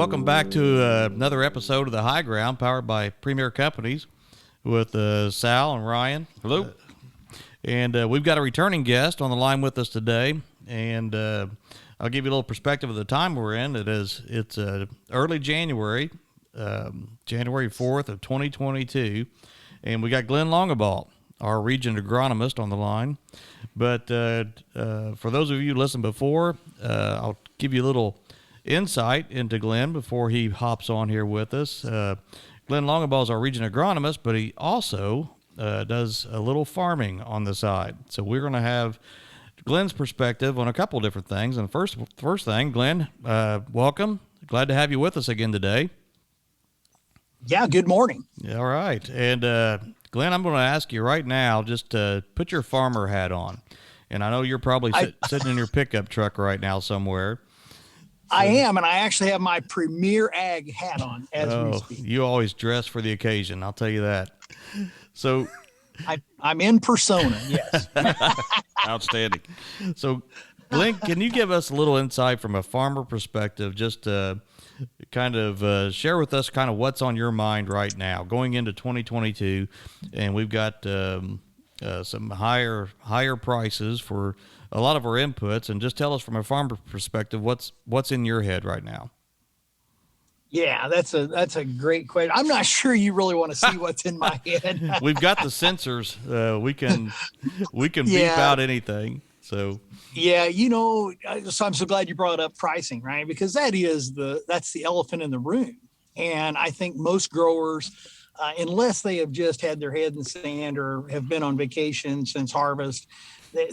welcome back to another episode of The High Ground, powered by Premier Companies, with Sal and Ryan. Hello. And we've got a returning guest on the line with us today, and I'll give you a little perspective of the time we're in. It's early January, January 4th of 2022, and we got Glenn Longabaugh, our region agronomist, on the line. But for those of you who listened before, I'll give you a little insight into Glenn before he hops on here with us. Glenn Longabaugh is our region agronomist, but he also does a little farming on the side. So we're going to have Glenn's perspective on a couple different things. And first thing, Glenn, welcome. Glad to have you with us again today. Yeah, good morning. All right. And Glenn, I'm going to ask you right now, just put your farmer hat on. And I know you're probably sitting in your pickup truck right now somewhere. I am, and I actually have my Premier Ag hat on as we speak. You always dress for the occasion, I'll tell you that. So I'm in persona, yes. Outstanding. So, Glenn, can you give us a little insight from a farmer perspective, just kind of share with us kind of what's on your mind right now going into 2022, and we've got some higher prices for a lot of our inputs, and just tell us from a farmer perspective what's in your head right now. Yeah, that's a great question. I'm not sure you really want to see what's in my head. We've got the sensors. We can beep out anything. So yeah, so I'm so glad you brought up pricing, right? Because that's the elephant in the room. And I think most growers, unless they have just had their head in the sand or have been on vacation since harvest,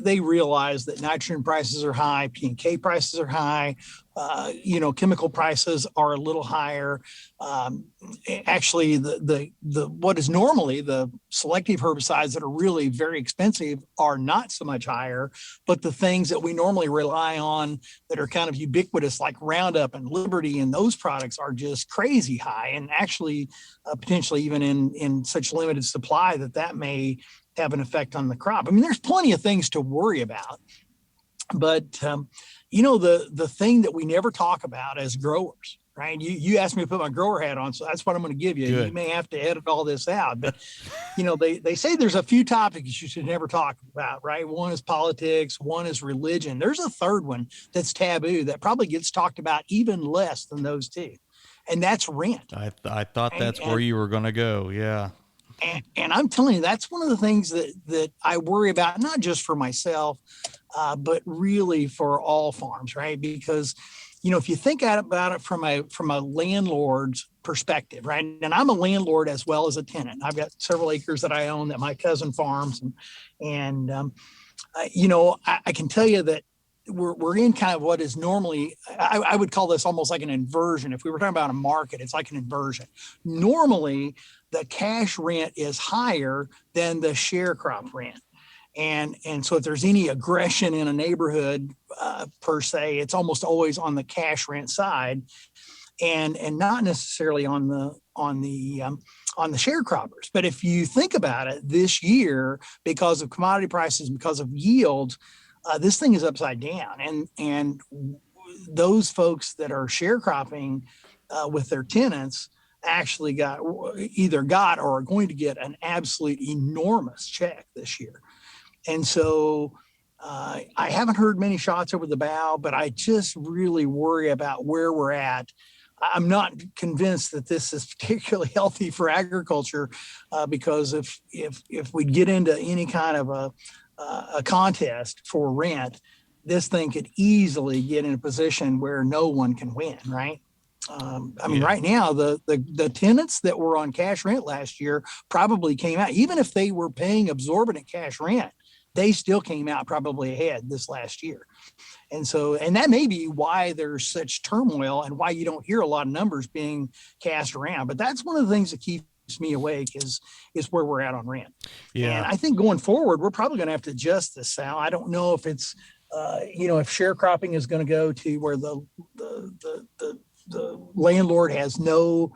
they realize that nitrogen prices are high, P&K prices are high, chemical prices are a little higher. Actually, the what is normally the selective herbicides that are really very expensive are not so much higher, but the things that we normally rely on that are kind of ubiquitous, like Roundup and Liberty, and those products are just crazy high, and actually potentially even in such limited supply that may have an effect on the crop. I mean, there's plenty of things to worry about, but the thing that we never talk about as growers, right? You asked me to put my grower hat on, so that's what I'm going to give you. Good. You may have to edit all this out, but they say there's a few topics you should never talk about, right? One is politics, one is religion. There's a third one that's taboo that probably gets talked about even less than those two, and that's rent. I thought that's where you were going to go. Yeah. And I'm telling you, that's one of the things that I worry about, not just for myself, but really for all farms, right? Because, if you think about it from a landlord's perspective, right? And I'm a landlord as well as a tenant. I've got several acres that I own that my cousin farms, and I can tell you that we're in kind of what is normally, I would call this almost like an inversion. If we were talking about a market, it's like an inversion. Normally, the cash rent is higher than the sharecrop rent. And so if there's any aggression in a neighborhood per se, it's almost always on the cash rent side, and not necessarily on the sharecroppers. But if you think about it, this year, because of commodity prices, because of yields, this thing is upside down, and those folks that are sharecropping with their tenants actually either got or are going to get an absolute enormous check this year. And so I haven't heard many shots over the bow, but I just really worry about where we're at. I'm not convinced that this is particularly healthy for agriculture, because if we get into any kind of a contest for rent, this thing could easily get in a position where no one can win, right? Right now, the tenants that were on cash rent last year probably came out, even if they were paying absorbent cash rent, they still came out probably ahead this last year. And that may be why there's such turmoil and why you don't hear a lot of numbers being cast around. But that's one of the things that keeps me awake is where we're at on rent. Yeah. And I think going forward, we're probably going to have to adjust this, Sal. I don't know if it's, if sharecropping is going to go to where the landlord has no,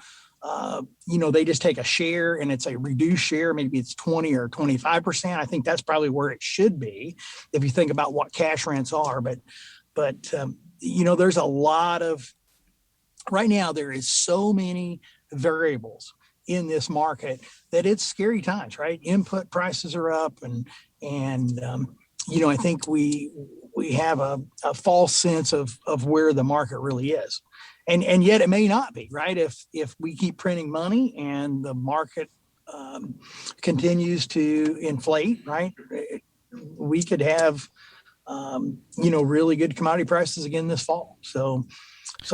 they just take a share and it's a reduced share. Maybe it's 20 or 25%. I think that's probably where it should be if you think about what cash rents are. But there's a lot of right now there is so many variables in this market that it's scary times, right? Input prices are up, and I think we have a false sense of where the market really is, and yet it may not be, right? If we keep printing money and the market continues to inflate, right, we could have really good commodity prices again this fall. So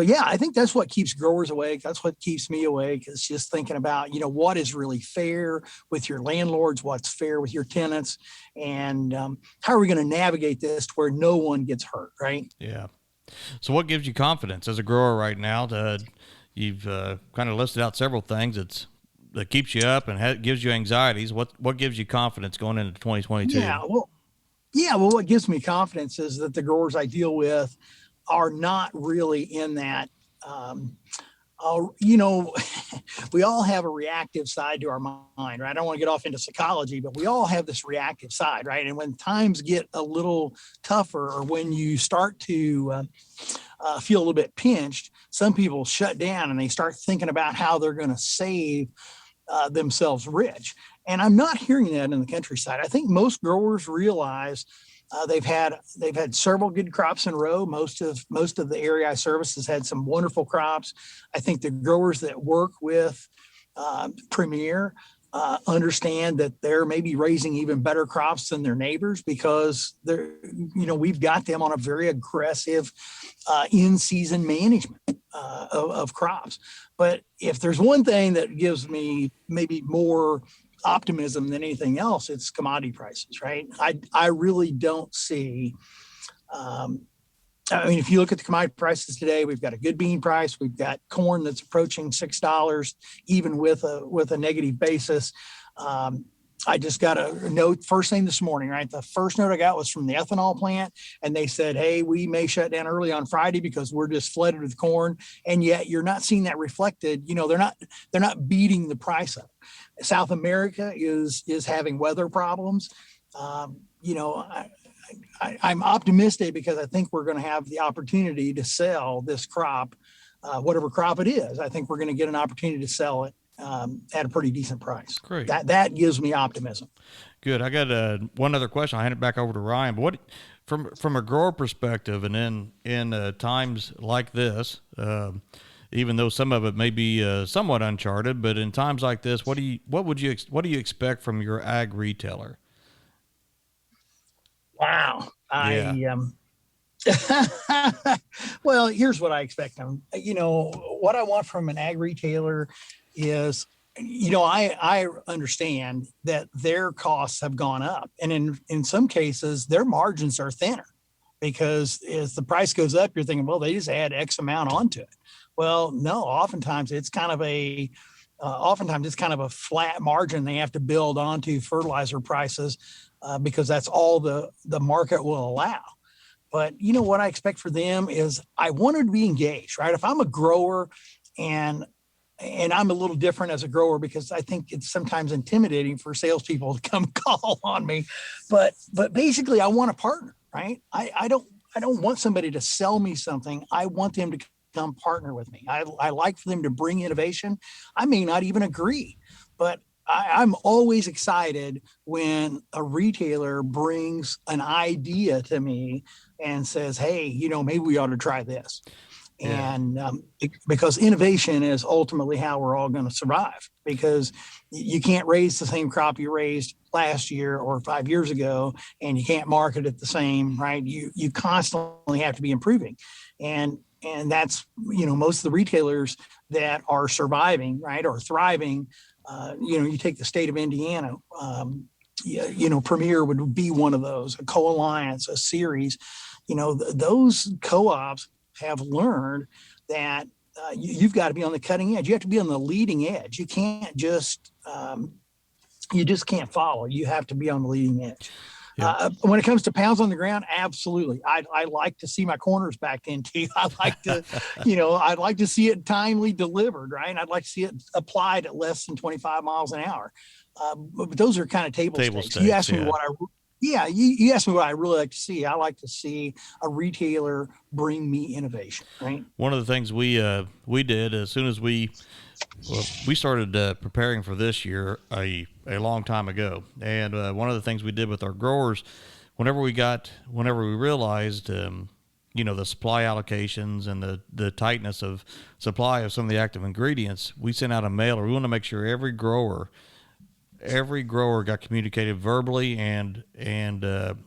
yeah, I think that's what keeps growers awake. That's what keeps me awake. It's just thinking about, what is really fair with your landlords, what's fair with your tenants, and how are we going to navigate this to where no one gets hurt, right? Yeah. So what gives you confidence as a grower right now? You've kind of listed out several things that keeps you up and gives you anxieties. What gives you confidence going into 2022? Well, what gives me confidence is that the growers I deal with are not really in that. Um, we all have a reactive side to our mind, right? I don't want to get off into psychology, but we all have this reactive side, right? And when times get a little tougher, or when you start to feel a little bit pinched, some people shut down and they start thinking about how they're going to save themselves rich. And I'm not hearing that in the countryside. I think most growers realize they've had several good crops in a row. Most of the area I service has had some wonderful crops. I think the growers that work with Premier understand that they're maybe raising even better crops than their neighbors, because we've got them on a very aggressive in-season management of crops. But if there's one thing that gives me maybe more optimism than anything else, it's commodity prices, right? I really don't see. If you look at the commodity prices today, we've got a good bean price. We've got corn that's approaching $6, even with a negative basis. I just got a note first thing this morning, right? The first note I got was from the ethanol plant, and they said, hey, we may shut down early on Friday because we're just flooded with corn. And yet you're not seeing that reflected. They're not beating the price up. South America is having weather problems. I'm optimistic because I think we're going to have the opportunity to sell this crop, whatever crop it is. I think we're going to get an opportunity to sell it at a pretty decent price. Great. That gives me optimism. Good. I got one other question. I hand it back over to Ryan. But what, from a grower perspective, and in times like this, even though some of it may be somewhat uncharted, but in times like this, what do you expect from your ag retailer? Wow. Yeah. Well, here's what I expect. What I want from an ag retailer is, I understand that their costs have gone up, and in some cases their margins are thinner, because as the price goes up, you're thinking, well, they just add X amount onto it. Well, no, oftentimes it's kind of a flat margin they have to build onto fertilizer prices, because that's all the market will allow. But what I expect for them is, I want them to be engaged, right? If I'm a grower, and I'm a little different as a grower, because I think it's sometimes intimidating for salespeople to come call on me. But basically, I want a partner, right? I don't want somebody to sell me something. I want them to come partner with me. I like for them to bring innovation. I may not even agree, but I'm always excited when a retailer brings an idea to me and says, hey, maybe we ought to try this. Yeah. And because innovation is ultimately how we're all going to survive, because you can't raise the same crop you raised last year or 5 years ago, and you can't market it the same, right? You constantly have to be improving. And that's, most of the retailers that are surviving, right, or thriving, you take the state of Indiana, Premier would be one of those, a co-alliance, a series, those co-ops have learned that you've got to be on the cutting edge. You have to be on the leading edge. You can't just, you just can't follow. You have to be on the leading edge. Yeah. When it comes to pounds on the ground, absolutely. I like to see my corners backed into. I like to, I'd like to see it timely delivered, right? I'd like to see it applied at less than 25 miles an hour. But those are kind of table stakes. You asked me Yeah, you asked me what I really like to see. I like to see a retailer bring me innovation, right? One of the things we did as soon as we started preparing for this year a long time ago, and one of the things we did with our growers, whenever we realized, the supply allocations and the tightness of supply of some of the active ingredients, we sent out a mailer. We want to make sure every grower got communicated verbally and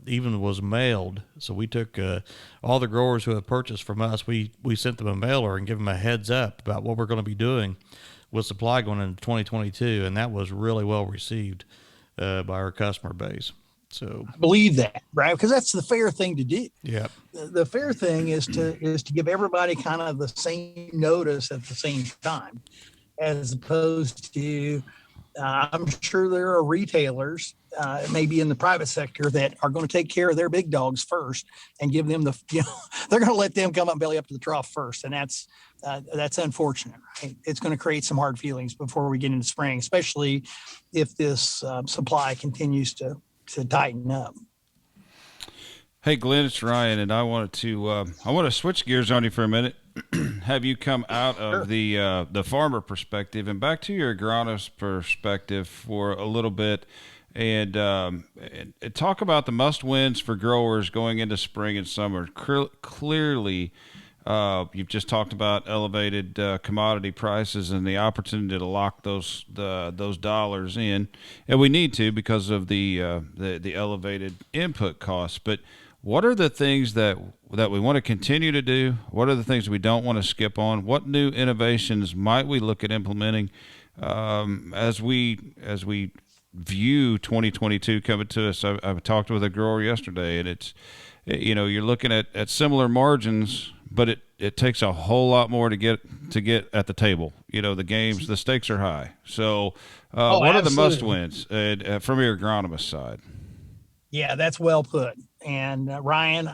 even was mailed. So we took all the growers who have purchased from us. We sent them a mailer and give them a heads up about what we're going to be doing with supply going into 2022, and that was really well received by our customer base. So I believe that, right? Because that's the fair thing to do. yeah, The fair thing is to give everybody kind of the same notice at the same time, as opposed to I'm sure there are retailers, maybe in the private sector, that are going to take care of their big dogs first and give them they're going to let them come up belly up to the trough first. And that's unfortunate. Right? It's going to create some hard feelings before we get into spring, especially if this supply continues to tighten up. Hey, Glenn, it's Ryan, and I want to switch gears on you for a minute. Have you come out of the farmer perspective and back to your agronomist perspective for a little bit, and talk about the must wins for growers going into spring and summer. Clearly, you've just talked about elevated commodity prices and the opportunity to lock those dollars in, and we need to because of the elevated input costs. But what are the things that we want to continue to do? What are the things we don't want to skip on? What new innovations might we look at implementing as we view 2022 coming to us? I've talked with a grower yesterday, and it's you're looking at similar margins, but it takes a whole lot more to get at the table. The stakes are high. So what are the must wins from your agronomist side? Yeah, that's well put. And Ryan,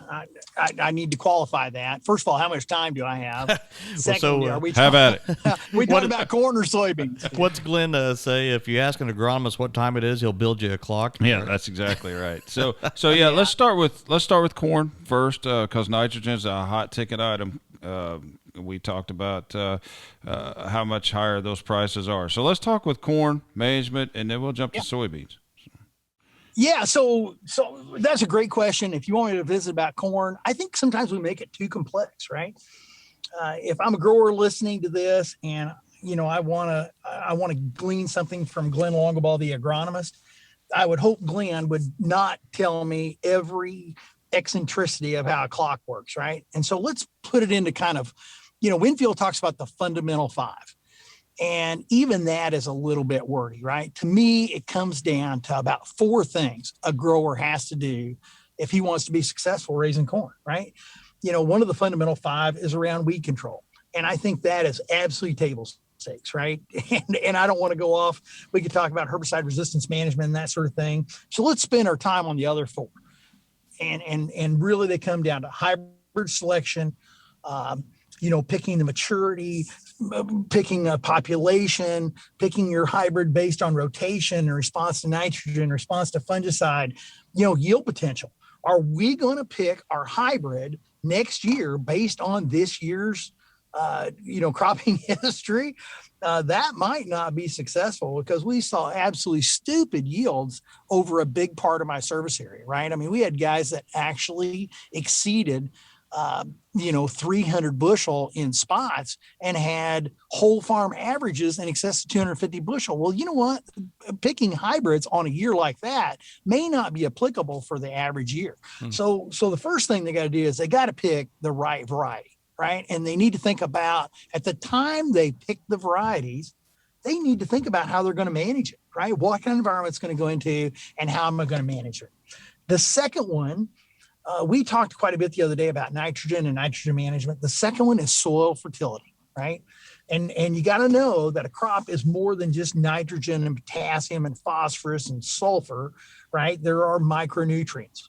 I need to qualify that. First of all, how much time do I have? Secondly, are we have at it? We talking about corn or soybeans? What's Glenn say? If you ask an agronomist what time it is, he'll build you a clock. Yeah, that's exactly right. So yeah, let's start with corn first, because nitrogen is a hot ticket item. We talked about how much higher those prices are. So let's talk with corn management, and then we'll jump to soybeans. Yeah, so that's a great question. If you want me to visit about corn, I think sometimes we make it too complex, right? If I'm a grower listening to this, and I want to glean something from Glenn Longabaugh, the agronomist, I would hope Glenn would not tell me every eccentricity of how a clock works, right? And so let's put it into kind of, Winfield talks about the fundamental five. And even that is a little bit wordy, right? To me, it comes down to about four things a grower has to do if he wants to be successful raising corn, right? One of the fundamental five is around weed control. And I think that is absolutely table stakes, right? And I don't want to go off. We could talk about herbicide resistance management and that sort of thing. So let's spend our time on the other four. And really they come down to hybrid selection, picking the maturity, picking a population, picking your hybrid based on rotation in response to nitrogen, response to fungicide, yield potential. Are we going to pick our hybrid next year based on this year's, cropping history? That might not be successful because we saw absolutely stupid yields over a big part of my service area, right? I mean, we had guys that actually exceeded 300 bushel in spots and had whole farm averages in excess of 250 bushel. Well, you know what? Picking hybrids on a year like that may not be applicable for the average year. So the first thing they got to do is they got to pick the right variety, right? And they need to think about, at the time they pick the varieties, they need to think about how they're going to manage it, right? What kind of environment it's going to go into and how am I going to manage it? The second one, we talked quite a bit the other day about nitrogen and nitrogen management. The second one is soil fertility, right? And you got to know that a crop is more than just nitrogen and potassium and phosphorus and sulfur, right? There are micronutrients.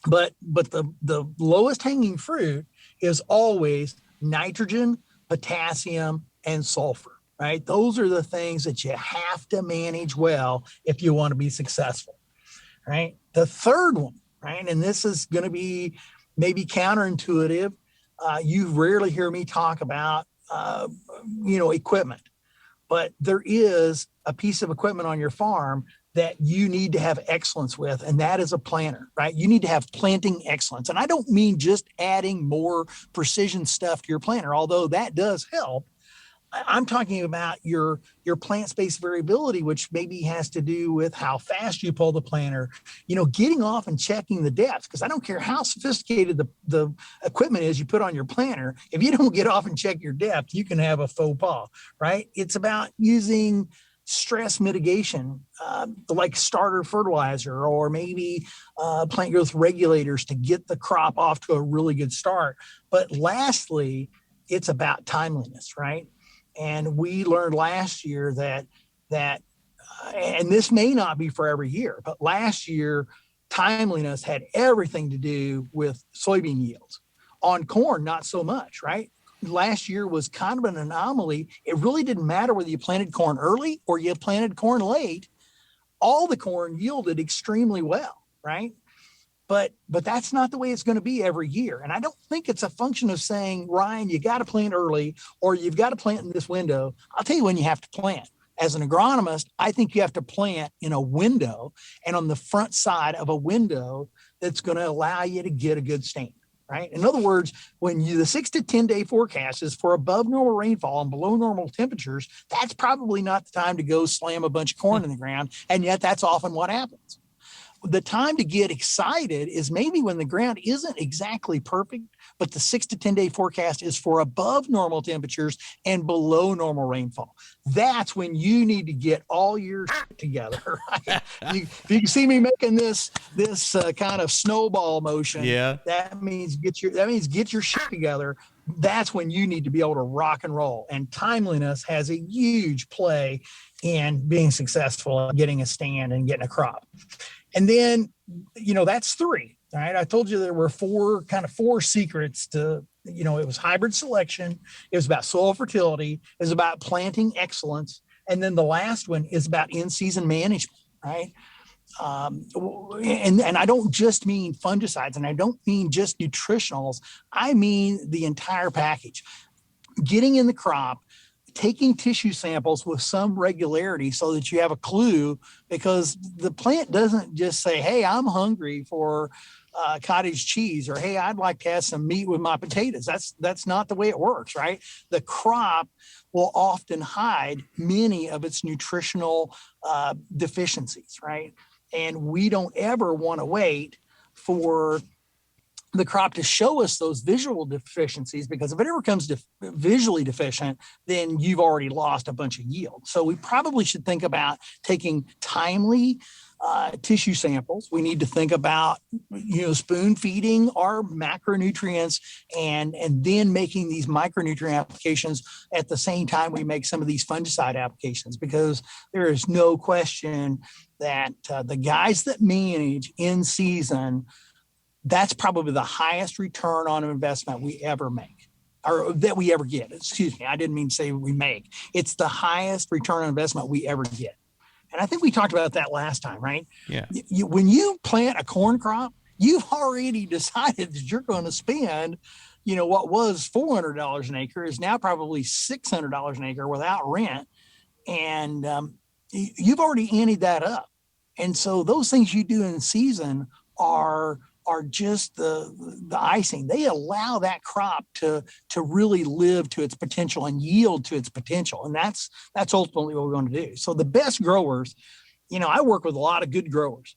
But the lowest hanging fruit is always nitrogen, potassium, and sulfur, right? Those are the things that you have to manage well if you want to be successful. right? The third one, right? And this is going to be maybe counterintuitive. You rarely hear me talk about, equipment, but there is a piece of equipment on your farm that you need to have excellence with, and that is a planter, right? You need to have planting excellence. And I don't mean just adding more precision stuff to your planter, although that does help. I'm talking about your plant space variability, which maybe has to do with how fast you pull the planter, getting off and checking the depth. Because I don't care how sophisticated the equipment is you put on your planter, if you don't get off and check your depth, you can have a faux pas, right? It's about using stress mitigation, like starter fertilizer or maybe plant growth regulators to get the crop off to a really good start. But lastly, it's about timeliness, right? And we learned last year that and this may not be for every year, but last year timeliness had everything to do with soybean yields. On corn, not so much, right? Last year was kind of an anomaly. It really didn't matter whether you planted corn early or you planted corn late. All the corn yielded extremely well, right? But that's not the way it's going to be every year. And I don't think it's a function of saying, Ryan, you got to plant early or you've got to plant in this window. I'll tell you when you have to plant. As an agronomist, I think you have to plant in a window and on the front side of a window that's going to allow you to get a good stand, right? In other words, when the 6 to 10 day forecast is for above normal rainfall and below normal temperatures, that's probably not the time to go slam a bunch of corn in the ground. And yet that's often what happens. The time to get excited is maybe when the ground isn't exactly perfect, but the 6 to 10 day forecast is for above normal temperatures and below normal rainfall. That's when you need to get all your shit together. Right? You can see me making this kind of snowball motion. Yeah, that means get your shit together. That's when you need to be able to rock and roll. And timeliness has a huge play in being successful at getting a stand and getting a crop. And then, that's three, right? I told you there were four secrets to, it was hybrid selection. It was about soil fertility. It was about planting excellence. And then the last one is about in-season management, right? And I don't just mean fungicides and I don't mean just nutritionals. I mean the entire package. Getting in the crop, taking tissue samples with some regularity so that you have a clue, because the plant doesn't just say, hey, I'm hungry for cottage cheese, or hey, I'd like to have some meat with my potatoes. That's not the way it works, right? The crop will often hide many of its nutritional deficiencies, right? And we don't ever want to wait for the crop to show us those visual deficiencies, because if it ever comes to visually deficient, then you've already lost a bunch of yield. So we probably should think about taking timely tissue samples. We need to think about, spoon feeding our macronutrients and then making these micronutrient applications at the same time we make some of these fungicide applications, because there is no question that the guys that manage in season, that's probably the highest return on investment we ever make, or that we ever get. Excuse me. I didn't mean to say we make. It's the highest return on investment we ever get. And I think we talked about that last time, right? yeah. When you plant a corn crop, you've already decided that you're going to spend, what was $400 an acre is now probably $600 an acre without rent. And you've already anteed that up. And so those things you do in season are just the icing. They allow that crop to really live to its potential and yield to its potential. And that's ultimately what we want to do. So the best growers, I work with a lot of good growers,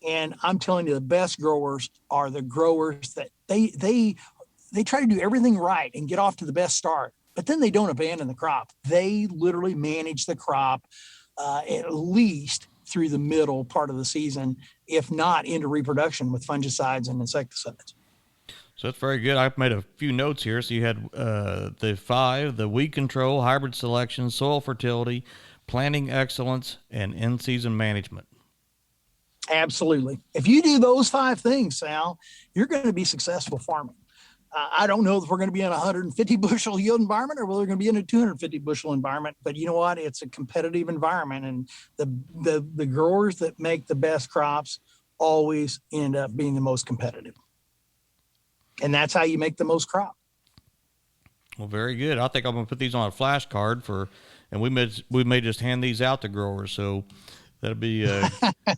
and I'm telling you, the best growers are the growers that they try to do everything right and get off to the best start, but then they don't abandon the crop. They literally manage the crop at least through the middle part of the season, if not into reproduction with fungicides and insecticides. So that's very good. I've made a few notes here. So you had the 5, the weed control, hybrid selection, soil fertility, planting excellence, and in-season management. Absolutely. If you do those 5 things, Sal, you're going to be successful farming. I don't know if we're going to be in a 150 bushel yield environment or whether we're going to be in a 250 bushel environment, but you know what? It's a competitive environment, and the growers that make the best crops always end up being the most competitive. And that's how you make the most crop. Well, very good. I think I'm going to put these on a flashcard and we may just hand these out to growers. So that'll be a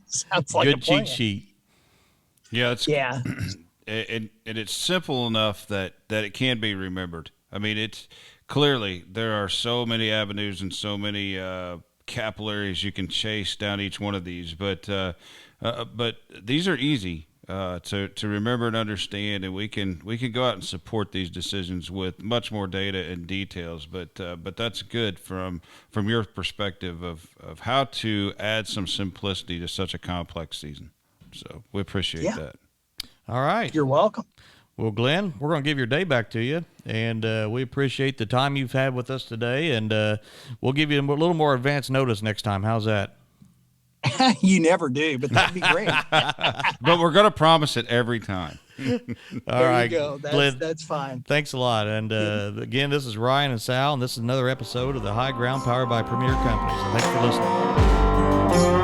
Sounds like good a plan. cheat sheet. Yeah, Yeah. and it's simple enough that it can be remembered. I mean, it's clearly there are so many avenues and so many capillaries you can chase down each one of these, but these are easy to remember and understand, and we can go out and support these decisions with much more data and details. But that's good from your perspective of how to add some simplicity to such a complex season. So we appreciate that. All right. You're welcome. Well, Glenn, we're going to give your day back to you, and we appreciate the time you've had with us today, and we'll give you a little more advance notice next time. How's that? You never do, but that'd be great. But we're going to promise it every time. All right, you go. Glenn, That's fine. thanks a lot. And again, this is Ryan and Sal, and this is another episode of The High Ground powered by Premier Companies. So thanks for listening.